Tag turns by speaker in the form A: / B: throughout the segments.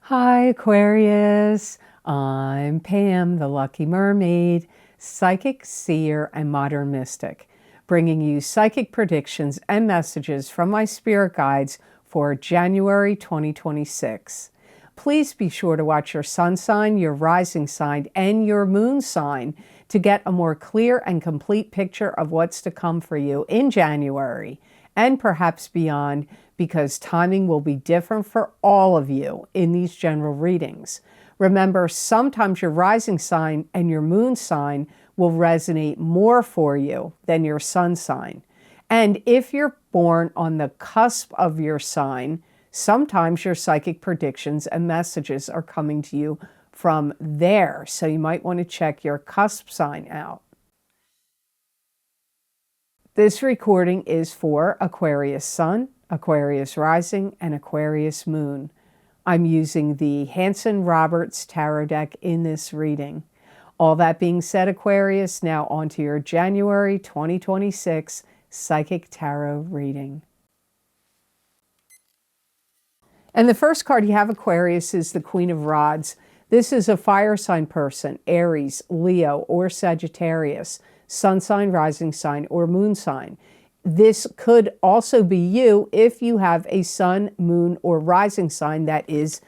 A: Hi Aquarius, I'm Pam, the Lucky Mermaid, psychic, seer, and modern mystic, bringing you psychic predictions and messages from my spirit guides for January 2026. Please be sure to watch your sun sign, your rising sign, and your moon sign to get a more clear and complete picture of what's to come for you in January and perhaps beyond, because timing will be different for all of you in these general readings. Remember, sometimes your rising sign and your moon sign will resonate more for you than your sun sign. And if you're born on the cusp of your sign, sometimes your psychic predictions and messages are coming to you from there. So you might want to check your cusp sign out. This recording is for Aquarius Sun, Aquarius Rising, and Aquarius Moon. I'm using the Hanson-Roberts Tarot deck in this reading. All that being said, Aquarius, now on to your January 2026 Psychic Tarot reading. And the first card you have, Aquarius, is the Queen of Rods. This is a fire sign person, Aries, Leo, or Sagittarius, sun sign, rising sign, or moon sign. This could also be you if you have a sun, moon, or rising sign that is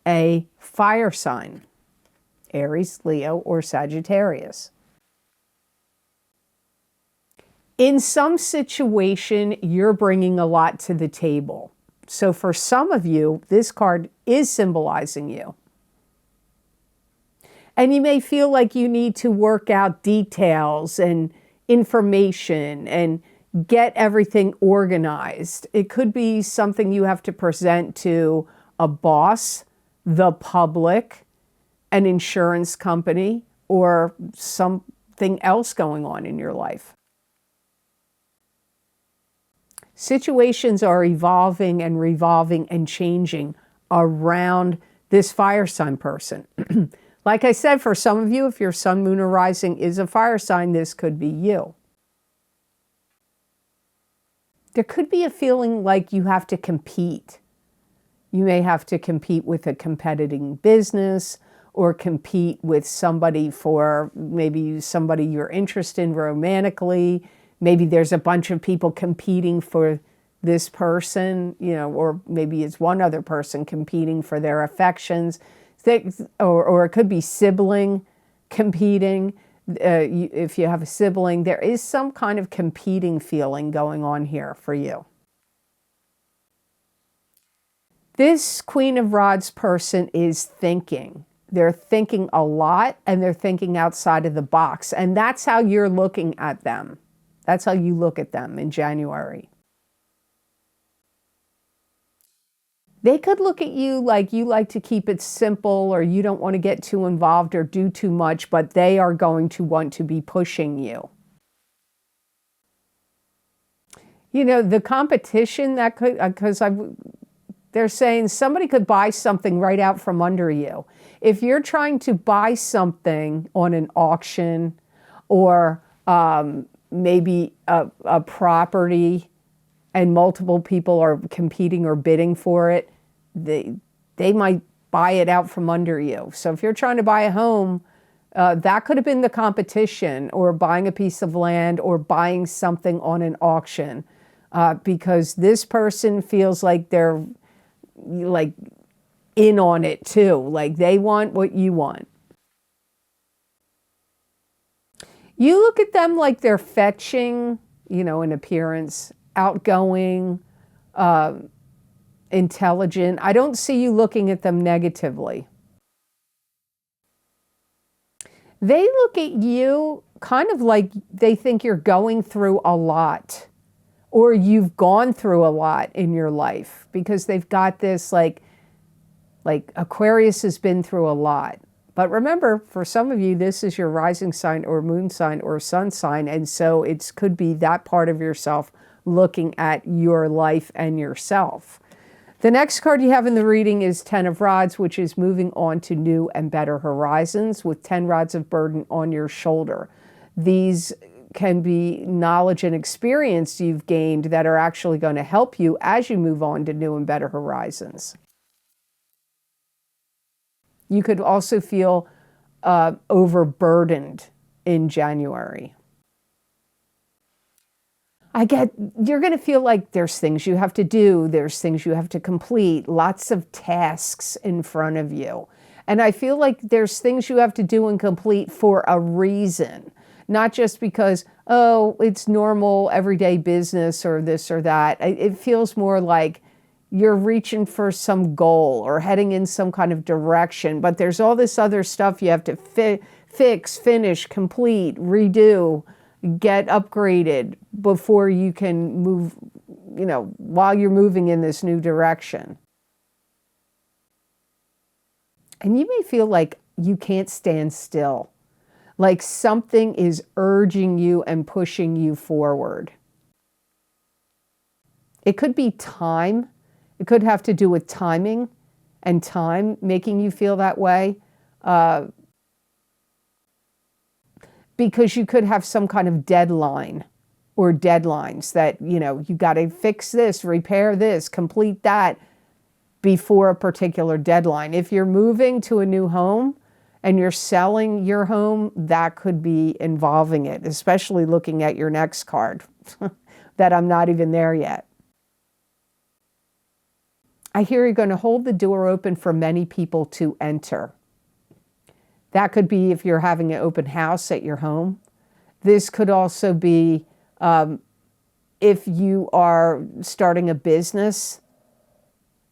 A: a fire sign, Aries, Leo, or Sagittarius. In some situation, you're bringing a lot to the table. So for some of you, this card is symbolizing you. And you may feel like you need to work out details and information and get everything organized. It could be something you have to present to a boss, the public, an insurance company, or something else going on in your life. Situations are evolving and revolving and changing around this fire sign person. Like I said, for some of you, if your sun, moon, or rising is a fire sign, this could be you. There could be a feeling like you have to compete. You may have to compete with a competing business or compete with somebody for maybe somebody you're interested in romantically. Maybe there's a bunch of people competing for this person, or maybe it's one other person competing for their affections. Or it could be sibling competing. If you have a sibling, there is some kind of competing feeling going on here for you. This Queen of Rods person is thinking. They're thinking a lot and they're thinking outside of the box. And that's how you're looking at them. That's how you look at them in January. They could look at you like you like to keep it simple or you don't want to get too involved or do too much, but they are going to want to be pushing you. The competition that could, because they're saying somebody could buy something right out from under you. If you're trying to buy something on an auction or maybe a property and multiple people are competing or bidding for it, they might buy it out from under you. So if you're trying to buy a home, that could have been the competition, or buying a piece of land or buying something on an auction, because this person feels like they're like in on it too. Like they want what you want. You look at them like they're fetching, in appearance, outgoing, intelligent. I don't see you looking at them negatively. They look at you kind of like they think you're going through a lot, or you've gone through a lot in your life, because they've got this like Aquarius has been through a lot. But remember, for some of you, this is your rising sign or moon sign or sun sign. And so it could be that part of yourself looking at your life and yourself. The next card you have in the reading is 10 of Rods, which is moving on to new and better horizons with 10 rods of burden on your shoulder. These can be knowledge and experience you've gained that are actually going to help you as you move on to new and better horizons. You could also feel overburdened in January. You're going to feel like there's things you have to do, there's things you have to complete, lots of tasks in front of you. And I feel like there's things you have to do and complete for a reason, not just because, oh, it's normal everyday business or this or that. It feels more like you're reaching for some goal or heading in some kind of direction, but there's all this other stuff you have to fix, finish, complete, redo, get upgraded before you can move, while you're moving in this new direction. And you may feel like you can't stand still, like something is urging you and pushing you forward. It could be time. It could have to do with timing and time making you feel that way. Because you could have some kind of deadline or deadlines that, you got to fix this, repair this, complete that before a particular deadline. If you're moving to a new home and you're selling your home, that could be involving it, especially looking at your next card that I'm not even there yet. I hear you're going to hold the door open for many people to enter. That could be if you're having an open house at your home. This could also be if you are starting a business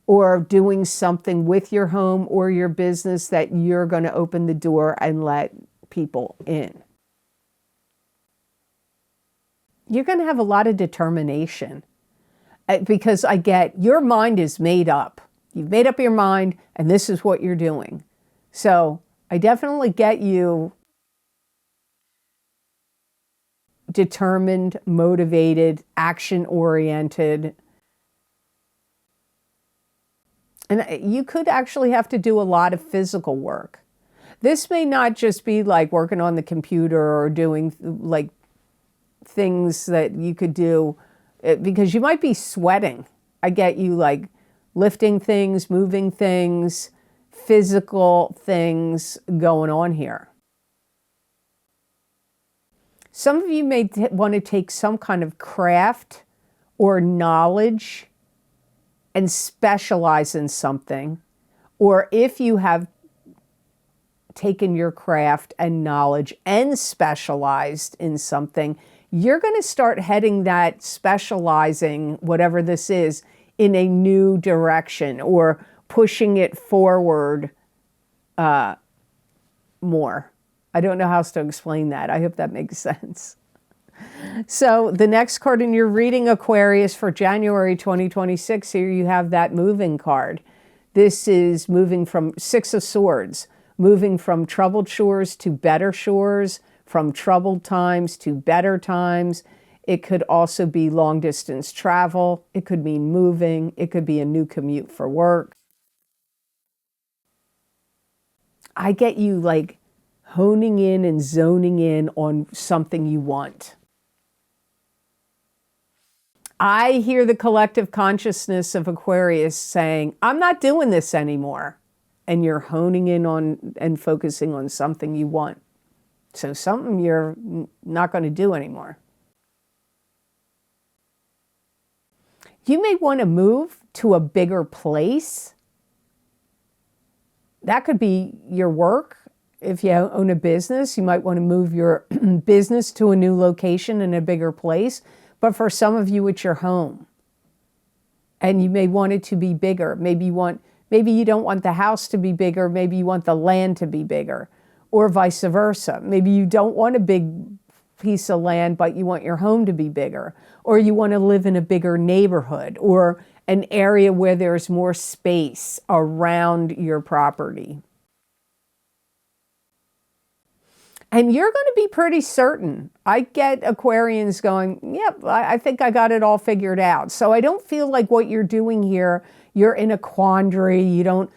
A: or doing something with your home or your business that you're going to open the door and let people in. You're going to have a lot of determination because I get your mind is made up. You've made up your mind and this is what you're doing. So I definitely get you determined, motivated, action-oriented. And you could actually have to do a lot of physical work. This may not just be like working on the computer or doing like things that you could do because you might be sweating. I get you like lifting things, moving things, physical things going on here. Some of you may want to take some kind of craft or knowledge and specialize in something. Or if you have taken your craft and knowledge and specialized in something, you're going to start heading that specializing, whatever this is, in a new direction or pushing it forward more. I don't know how else to explain that. I hope that makes sense. So the next card in your reading, Aquarius, for January 2026, here you have that moving card. This is moving from Six of Swords, moving from troubled shores to better shores, from troubled times to better times. It could also be long distance travel. It could mean moving. It could be a new commute for work. I get you like honing in and zoning in on something you want. I hear the collective consciousness of Aquarius saying, I'm not doing this anymore. And you're honing in on and focusing on something you want. So something you're not going to do anymore. You may want to move to a bigger place. That could be your work. If you own a business, you might want to move your business to a new location in a bigger place. But for some of you, it's your home. And you may want it to be bigger. Maybe you don't want the house to be bigger. Maybe you want the land to be bigger. Or vice versa. Maybe you don't want a big piece of land, but you want your home to be bigger. Or you want to live in a bigger neighborhood or an area where there's more space around your property. And you're going to be pretty certain. I get Aquarians going, yep, I think I got it all figured out. So I don't feel like what you're doing here, you're in a quandary, you don't,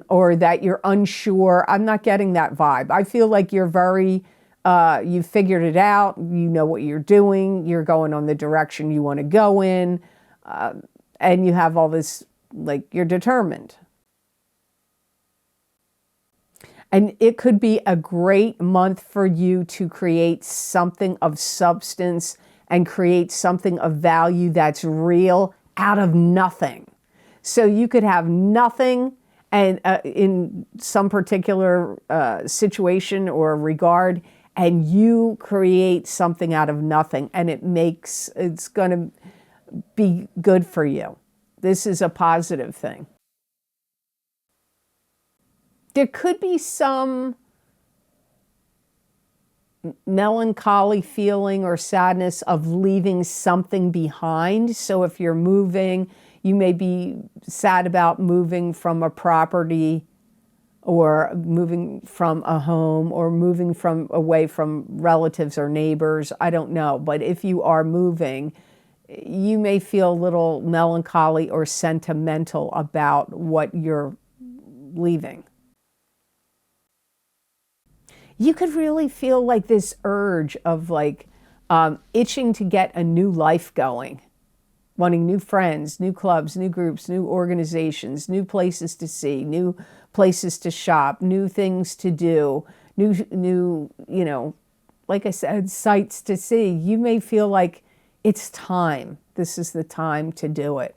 A: or that you're unsure. I'm not getting that vibe. I feel like you're very, you figured it out, you know what you're doing, you're going on the direction you want to go in, and you have all this, like, you're determined. And it could be a great month for you to create something of substance and create something of value that's real out of nothing. So you could have nothing and in some particular situation or regard, and you create something out of nothing, and it's going to be good for you. This is a positive thing. There could be some melancholy feeling or sadness of leaving something behind. So if you're moving, you may be sad about moving from a property or moving from a home or moving away from relatives or neighbors. I don't know. But if you are moving, you may feel a little melancholy or sentimental about what you're leaving. You could really feel like this urge of itching to get a new life going, wanting new friends, new clubs, new groups, new organizations, new places to see, new places to shop, new things to do, new, like I said, sights to see. You may feel like it's time. This is the time to do it.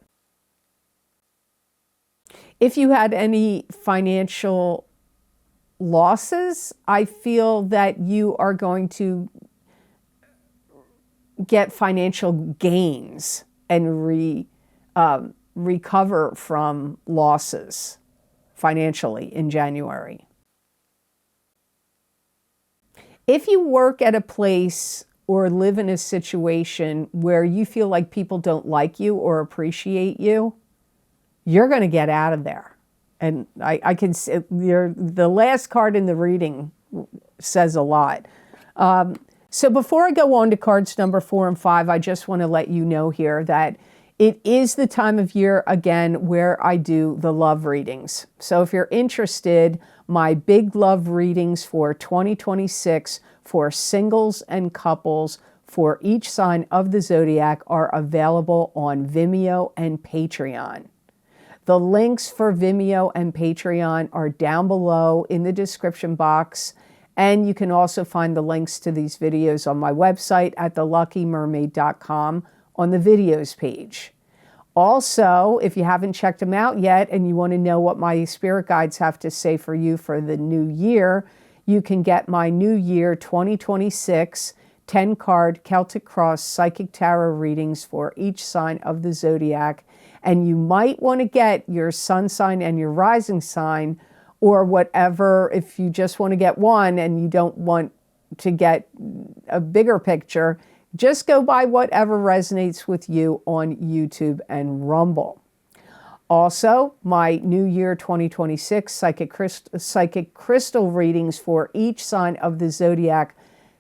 A: If you had any financial losses, I feel that you are going to get financial gains and recover from losses financially in January. If you work at a place or live in a situation where you feel like people don't like you or appreciate you, you're going to get out of there. And I can see the last card in the reading says a lot. So before I go on to cards number 4 and 5, I just want to let you know here that it is the time of year again where I do the love readings. So if you're interested, my big love readings for 2026 for singles and couples for each sign of the zodiac are available on Vimeo and Patreon. The links for Vimeo and Patreon are down below in the description box. And you can also find the links to these videos on my website at theluckymermaid.com on the videos page. Also, if you haven't checked them out yet and you want to know what my spirit guides have to say for you for the new year, you can get my New Year 2026 10-card Celtic Cross Psychic Tarot readings for each sign of the zodiac. And you might want to get your sun sign and your rising sign, or whatever, if you just want to get one and you don't want to get a bigger picture, just go by whatever resonates with you on YouTube and Rumble. Also, my New Year 2026 psychic crystal readings for each sign of the zodiac,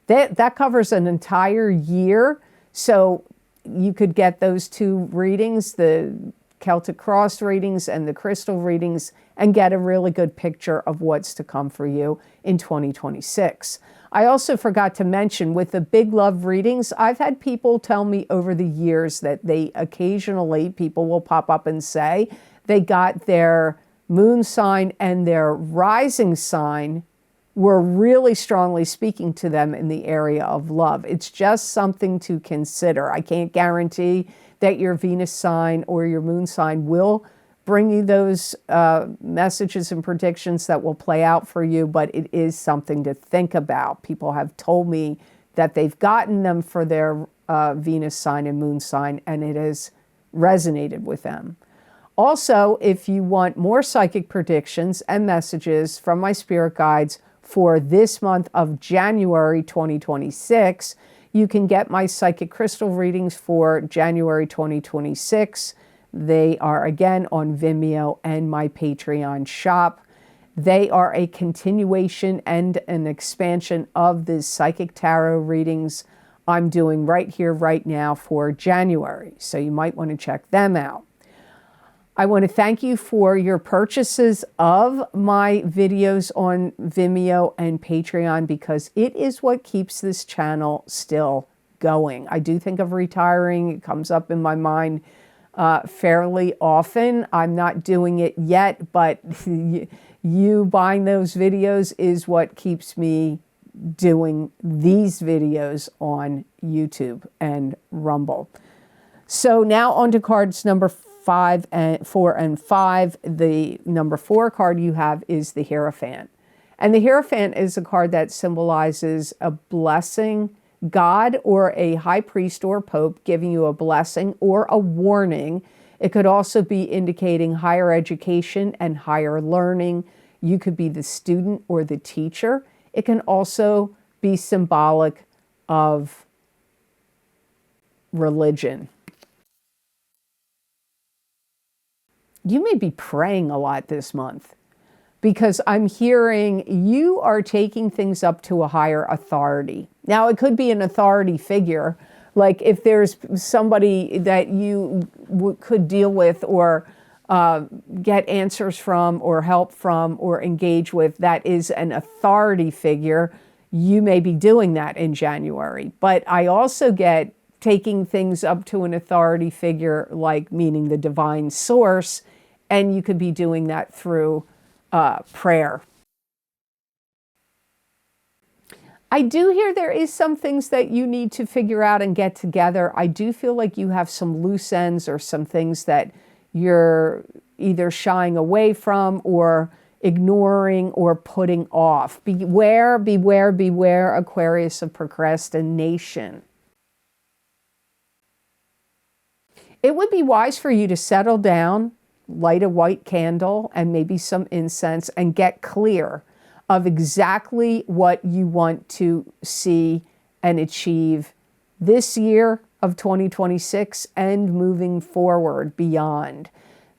A: that covers an entire year. So you could get those 2 readings, the Celtic Cross readings and the crystal readings, and get a really good picture of what's to come for you in 2026. I also forgot to mention with the big love readings, I've had people tell me over the years that people will pop up and say they got their moon sign and their rising sign were really strongly speaking to them in the area of love. It's just something to consider. I can't guarantee that your Venus sign or your moon sign will bring you those messages and predictions that will play out for you, but it is something to think about. People have told me that they've gotten them for their Venus sign and moon sign, and it has resonated with them. Also, if you want more psychic predictions and messages from my spirit guides for this month of January 2026, you can get my psychic crystal readings for January 2026. They are again on Vimeo and my Patreon shop. They are a continuation and an expansion of the psychic tarot readings I'm doing right here, right now for January. So you might want to check them out. I want to thank you for your purchases of my videos on Vimeo and Patreon, because it is what keeps this channel still going. I do think of retiring. It comes up in my mind fairly often. I'm not doing it yet, but You buying those videos is what keeps me doing these videos on YouTube and Rumble. So now on to cards number 4 and 5. The number 4 card you have is the hierophant. And the hierophant is a card that symbolizes a blessing, God or a high priest or pope giving you a blessing or a warning. It could also be indicating higher education and higher learning. You could be the student or the teacher. It can also be symbolic of religion. You may be praying a lot this month, because I'm hearing you are taking things up to a higher authority. Now, it could be an authority figure, like if there's somebody that you could deal with or get answers from or help from or engage with, that is an authority figure. You may be doing that in January. But I also get taking things up to an authority figure, like meaning the divine source, and you could be doing that through prayer. I do hear there is some things that you need to figure out and get together. I do feel like you have some loose ends or some things that you're either shying away from or ignoring or putting off. Beware, beware, beware, Aquarius, of procrastination. It would be wise for you to settle down, light a white candle and maybe some incense, and get clear of exactly what you want to see and achieve this year of 2026 and moving forward beyond.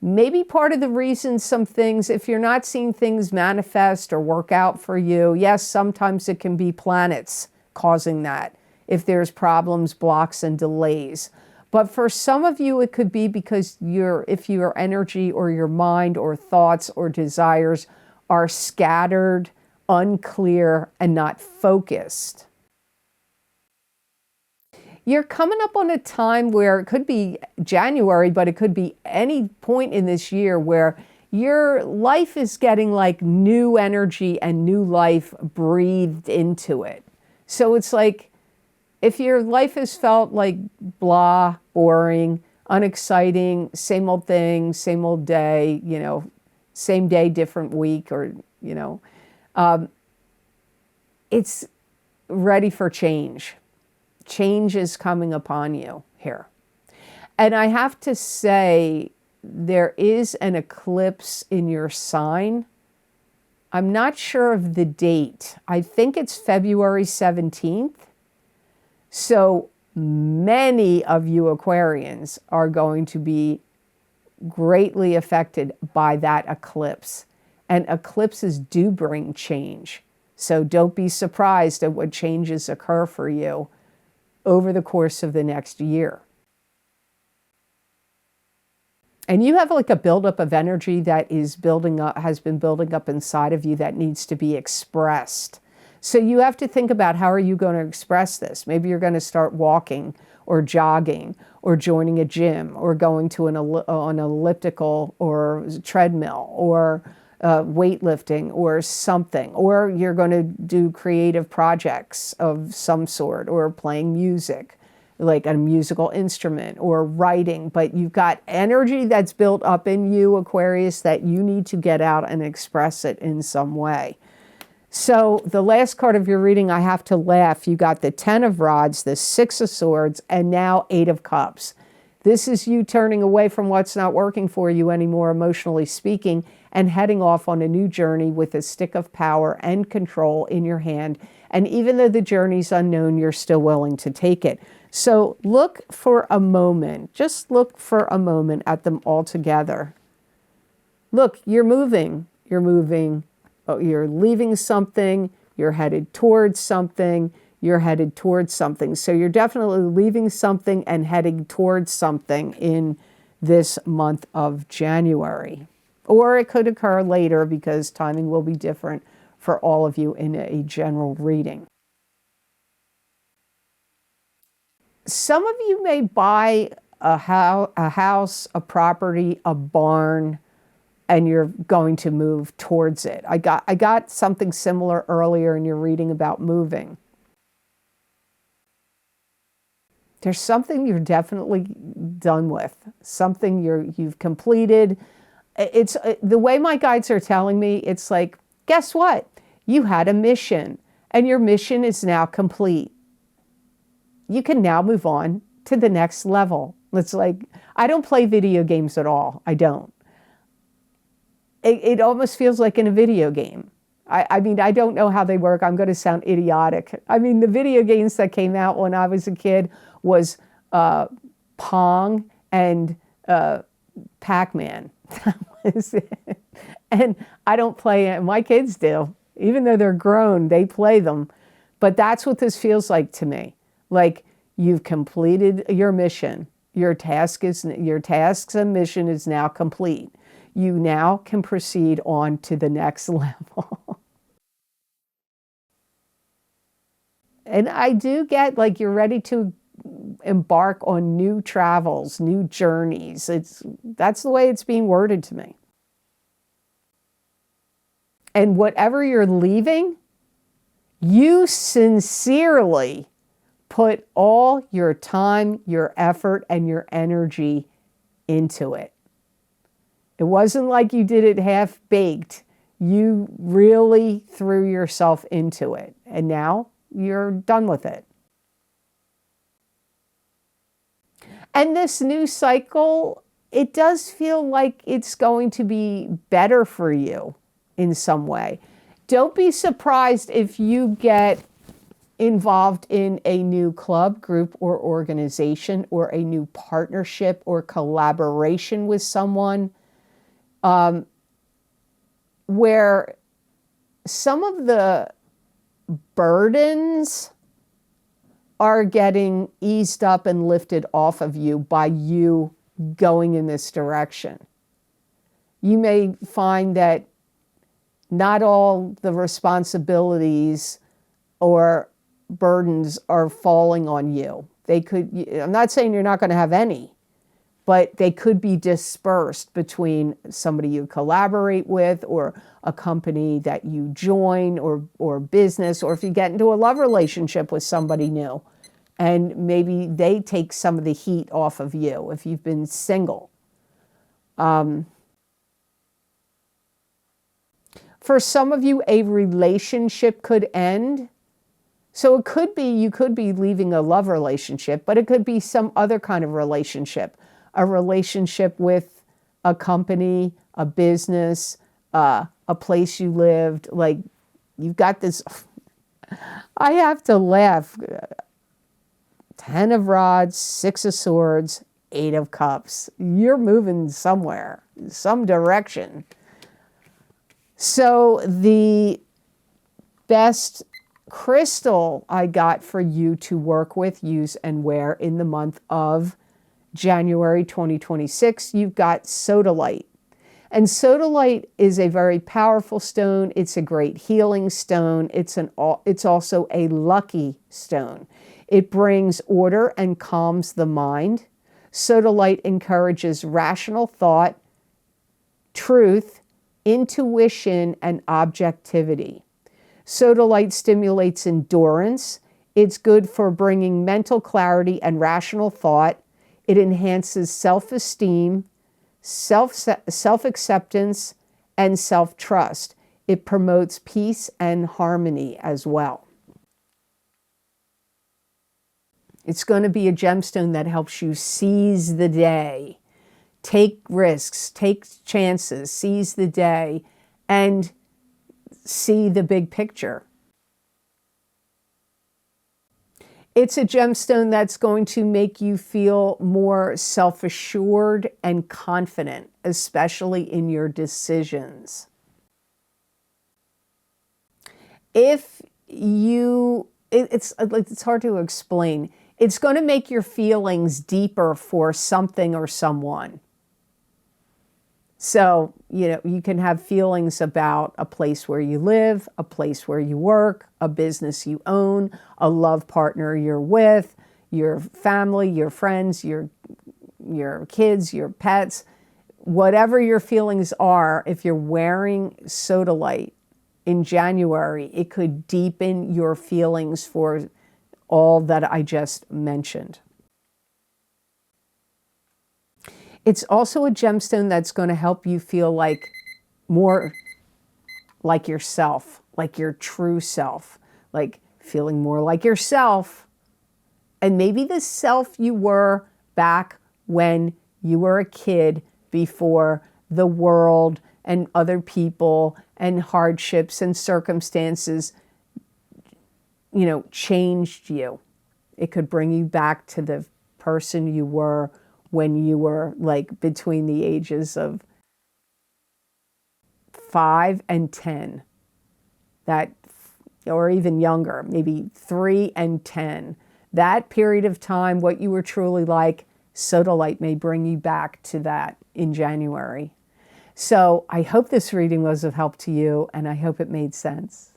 A: Maybe part of the reason some things, if you're not seeing things manifest or work out for you, yes, sometimes it can be planets causing that, if there's problems, blocks, and delays. But for some of you, it could be because if your energy or your mind or thoughts or desires are scattered, unclear, and not focused. You're coming up on a time where it could be January, but it could be any point in this year where your life is getting like new energy and new life breathed into it. So it's like, if your life has felt like blah, boring, unexciting, same old thing, same old day, same day, different week, or, it's ready for change. Change is coming upon you here. And I have to say, there is an eclipse in your sign. I'm not sure of the date. I think it's February 17th. So many of you Aquarians are going to be greatly affected by that eclipse. And eclipses do bring change. So don't be surprised at what changes occur for you over the course of the next year. And you have like a buildup of energy that is building up, has been building up inside of you, that needs to be expressed. So you have to think about, how are you going to express this? Maybe you're going to start walking or jogging or joining a gym or going to an elliptical or treadmill or weightlifting or something. Or you're going to do creative projects of some sort, or playing music, like a musical instrument, or writing. But you've got energy that's built up in you, Aquarius, that you need to get out and express it in some way. So the last card of your reading, I have to laugh. You got the 10 of Rods, the 6 of Swords, and now 8 of Cups. This is you turning away from what's not working for you anymore, emotionally speaking, and heading off on a new journey with a stick of power and control in your hand. And even though the journey's unknown, you're still willing to take it. So look for a moment, just look for a moment at them all together. Look, you're moving, you're leaving something, you're headed towards something, you're headed towards something. So you're definitely leaving something and heading towards something in this month of January. Or it could occur later, because timing will be different for all of you in a general reading. Some of you may buy a house, a property, a barn, and you're going to move towards it. I got something similar earlier in your reading about moving. There's something you're definitely done with, something you've completed. It's the way my guides are telling me, it's like, guess what? You had a mission and your mission is now complete. You can now move on to the next level. It's like, I don't play video games at all. I don't. It almost feels like in a video game. I mean, I don't know how they work. I'm going to sound idiotic. I mean, the video games that came out when I was a kid was Pong and Pac-Man. That was it. And I don't play it. My kids do. Even though they're grown, they play them. But that's what this feels like to me. Like you've completed your mission. Your tasks and mission is now complete. You now can proceed on to the next level. And I do get like you're ready to embark on new travels, new journeys. That's the way it's being worded to me. And whatever you're leaving, you sincerely put all your time, your effort, and your energy into it. It wasn't like you did it half-baked. You really threw yourself into it. And now you're done with it. And this new cycle, it does feel like it's going to be better for you in some way. Don't be surprised if you get involved in a new club, group, or organization, or a new partnership or collaboration with someone where some of the burdens are getting eased up and lifted off of you by you going in this direction. You may find that not all the responsibilities or burdens are falling on you. They could, I'm not saying you're not going to have any, but they could be dispersed between somebody you collaborate with or a company that you join or business, or if you get into a love relationship with somebody new and maybe they take some of the heat off of you if you've been single. For some of you, a relationship could end. So it could be, you could be leaving a love relationship, but it could be some other kind of relationship. A relationship with a company, a business, a place you lived. Like you've got this, I have to laugh. 10 of rods, 6 of swords, 8 of cups. You're moving somewhere, some direction. So the best crystal I got for you to work with, use, and wear in the month of January 2026, you've got Sodalite. And Sodalite is a very powerful stone. It's a great healing stone. It's also a lucky stone. It brings order and calms the mind. Sodalite encourages rational thought, truth, intuition, and objectivity. Sodalite stimulates endurance. It's good for bringing mental clarity and rational thought. It enhances self-esteem, self-acceptance, and self-trust. It promotes peace and harmony as well. It's going to be a gemstone that helps you seize the day, take risks, take chances, seize the day, and see the big picture. It's a gemstone that's going to make you feel more self-assured and confident, especially in your decisions. If you, it's hard to explain. It's going to make your feelings deeper for something or someone. So, you can have feelings about a place where you live, a place where you work, a business you own, a love partner you're with, your family, your friends, your kids, your pets, whatever your feelings are, if you're wearing Sodalite in January, it could deepen your feelings for all that I just mentioned. It's also a gemstone that's going to help you feel like more like yourself, like your true self, like feeling more like yourself. And maybe the self you were back when you were a kid, before the world and other people and hardships and circumstances, you know, changed you. It could bring you back to the person you were when you were like between the ages of 5 and 10, that, or even younger, maybe 3 and 10. That period of time, what you were truly like, Sodalite may bring you back to that in January. So I hope this reading was of help to you, and I hope it made sense.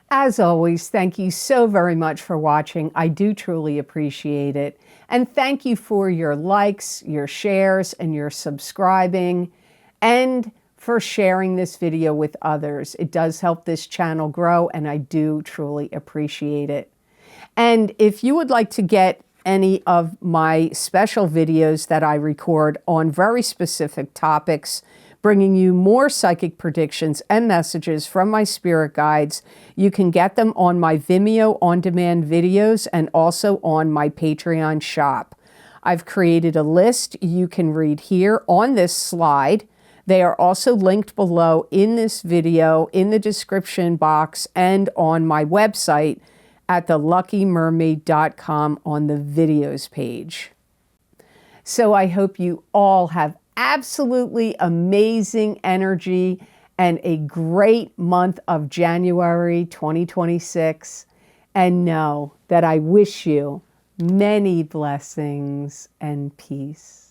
A: As always, thank you so very much for watching. I do truly appreciate it. And thank you for your likes, your shares, and your subscribing, and for sharing this video with others. It does help this channel grow, and I do truly appreciate it. And if you would like to get any of my special videos that I record on very specific topics, bringing you more psychic predictions and messages from my spirit guides, you can get them on my Vimeo on-demand videos and also on my Patreon shop. I've created a list you can read here on this slide. They are also linked below in this video, in the description box, and on my website at theluckymermaid.com on the videos page. So I hope you all have absolutely amazing energy and a great month of January 2026. And know that I wish you many blessings and peace.